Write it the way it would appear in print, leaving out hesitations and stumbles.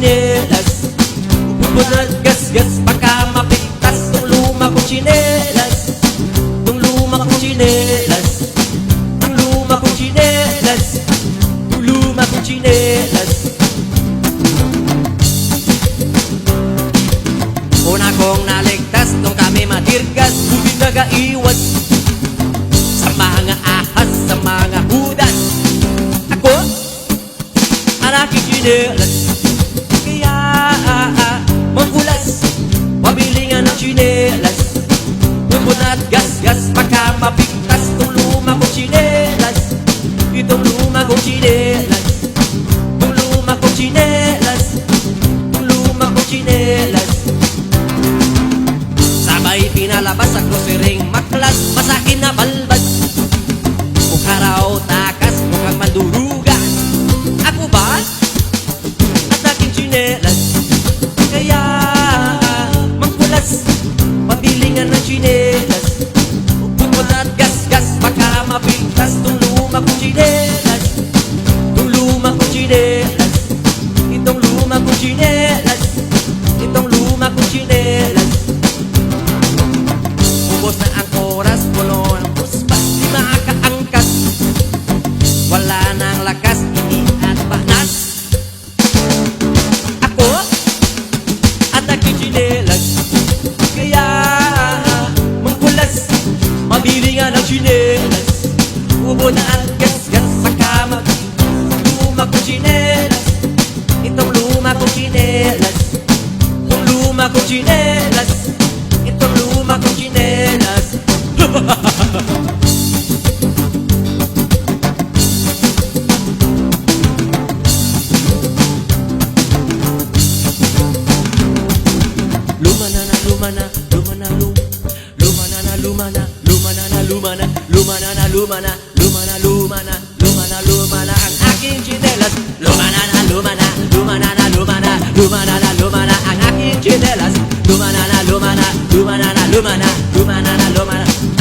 tsinelas. Upod na gas-gas baka mapigtas tong luma kong tsinelas. Tong luma kong tsinelas. Tong luma kong tsinelas. Tong luma kong tsinelas. Una kong naligtas nung kami matirgas, hindi nagaiwas sa mga ahas, sa mga hudas. Ako, ang aking tsinelas. Kaya mangkulas, pabili nga ng tsinelas. Upod at gas-gas, baka mapigtas tong luma kong tsinelas. Itong luma kong tsinelas. Itong luma kong tsinelas. Itong luma kong tsinelas. Sabay pinalabas ang grosering maklas, masakin na balbas. Mukha raw takas, mukhang manduruga. Ako ba? At aking tsinelas. Kaya mangkulas, pabili nga ng tsinelas. Upod at gas-gas, baka mapigtas tong luma kong tsinelas. Itong luma kong tsinelas. Itong luma kong tsinelas. Itong luma kong tsinelas. Ubos na ang oras, puno ng puspas, di makaangkas. Wala nang lakas, ini at banas. Ako at aking tsinelas. Kaya mangkulas, mabili nga ng tsinelas. Ubos na ang gas-gas, saka luma kong tsinelas. Itong luma kong tsinelas. Itong luma kong tsinelas. Itong luma kong tsinelas. Luma na na, luma na, luma na, luma na na, luma na, luma na na, luma na, luma na na, luma na, luma na, luma na, luma na, luma na ang aking tsinelas. Luma na na, luma na, luma na na, luma na, luma na na, luma na ang aking tsinelas. Luma na na, luma na, luma na na, luma na, luma na na, luma na.